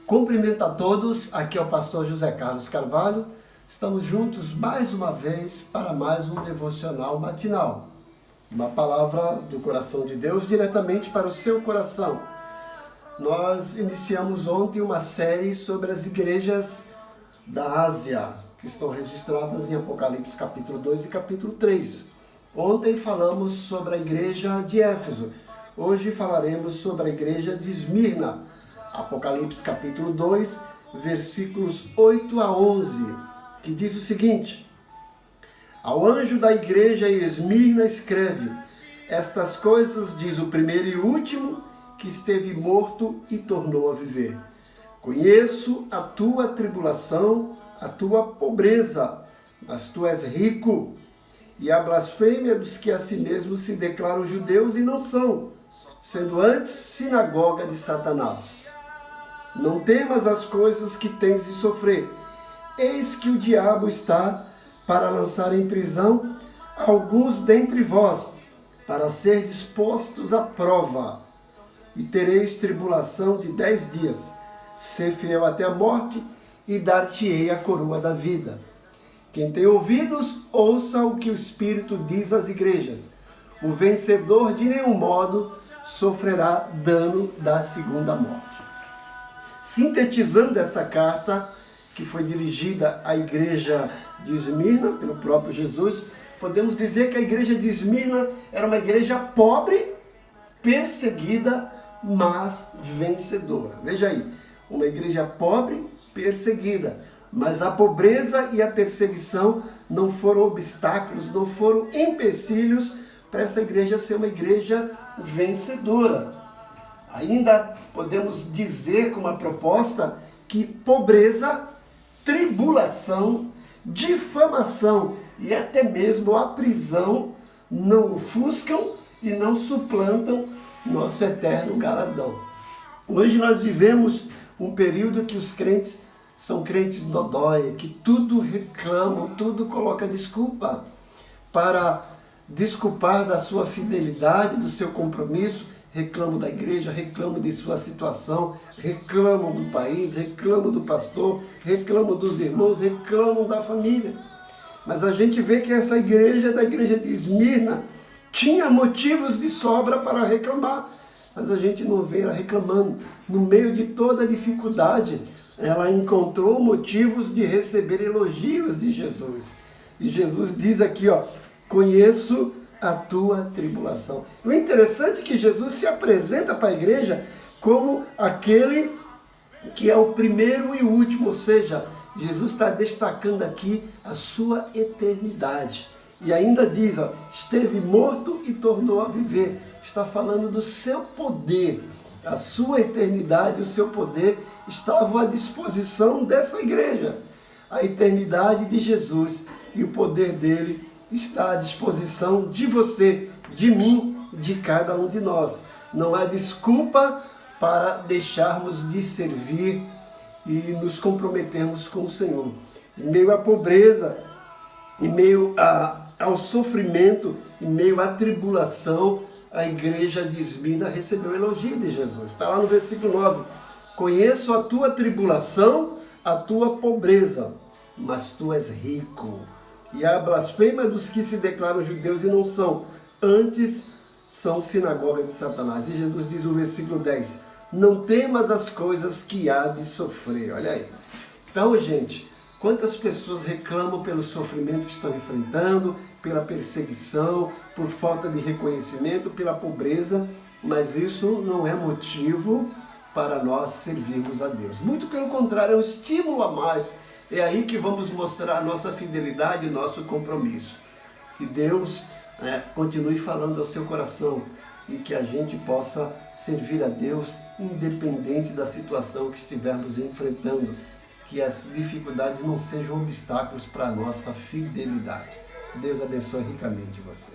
Cumprimento a todos, aqui é o pastor José Carlos Carvalho. Estamos juntos mais uma vez para mais um devocional matinal. Uma palavra do coração de Deus diretamente para o seu coração. Nós iniciamos ontem uma série sobre as igrejas da Ásia, que estão registradas em Apocalipse capítulo 2 e capítulo 3. Ontem falamos sobre a igreja de Éfeso. Hoje falaremos sobre a igreja de Esmirna. Apocalipse capítulo 2, versículos 8 a 11, que diz o seguinte: Ao anjo da igreja em Esmirna escreve: Estas coisas diz o primeiro e último, que esteve morto e tornou a viver. Conheço a tua tribulação, a tua pobreza, mas tu és rico, e a blasfêmia dos que a si mesmos se declaram judeus e não são, sendo antes sinagoga de Satanás. Não temas as coisas que tens de sofrer. Eis que o diabo está para lançar em prisão alguns dentre vós, para ser dispostos à prova. E tereis tribulação de 10 dias. Ser fiel até a morte, e dar-te-ei a coroa da vida. Quem tem ouvidos, ouça o que o Espírito diz às igrejas. O vencedor de nenhum modo sofrerá dano da segunda morte. Sintetizando essa carta, que foi dirigida à igreja de Esmirna, pelo próprio Jesus, podemos dizer que a igreja de Esmirna era uma igreja pobre, perseguida, mas vencedora. Veja aí, uma igreja pobre, perseguida, mas a pobreza e a perseguição não foram obstáculos, não foram empecilhos para essa igreja ser uma igreja vencedora. Ainda podemos dizer com uma proposta que pobreza, tribulação, difamação e até mesmo a prisão não ofuscam e não suplantam nosso eterno galardão. Hoje nós vivemos um período que os crentes são crentes dodói, que tudo reclamam, tudo coloca desculpa para desculpar da sua fidelidade, do seu compromisso. Reclamam da igreja, reclamam de sua situação, reclamam do país, reclamam do pastor, reclamam dos irmãos, reclamam da família. Mas a gente vê que essa igreja, da igreja de Esmirna, tinha motivos de sobra para reclamar. Mas a gente não vê ela reclamando. No meio de toda a dificuldade, ela encontrou motivos de receber elogios de Jesus. E Jesus diz aqui, conheço a tua tribulação. O interessante é que Jesus se apresenta para a igreja como aquele que é o primeiro e o último, ou seja, Jesus está destacando aqui a sua eternidade. E ainda diz, esteve morto e tornou a viver. Está falando do seu poder. A sua eternidade, o seu poder estavam à disposição dessa igreja. A eternidade de Jesus e o poder dele está à disposição de você, de mim, de cada um de nós. Não há desculpa para deixarmos de servir e nos comprometermos com o Senhor. Em meio à pobreza, em meio ao sofrimento, em meio à tribulação, a igreja de Esmirna recebeu o elogio de Jesus. Está lá no versículo 9. Conheço a tua tribulação, a tua pobreza, mas tu és rico. E a blasfêmia dos que se declaram judeus e não são, antes são sinagoga de Satanás. E Jesus diz no versículo 10, não temas as coisas que há de sofrer. Olha aí. Então, gente, quantas pessoas reclamam pelo sofrimento que estão enfrentando, pela perseguição, por falta de reconhecimento, pela pobreza, mas isso não é motivo para nós servirmos a Deus. Muito pelo contrário, é um estímulo a mais. É aí que vamos mostrar a nossa fidelidade e o nosso compromisso. Que Deus continue falando ao seu coração e que a gente possa servir a Deus independente da situação que estivermos enfrentando. Que as dificuldades não sejam obstáculos para a nossa fidelidade. Deus abençoe ricamente você.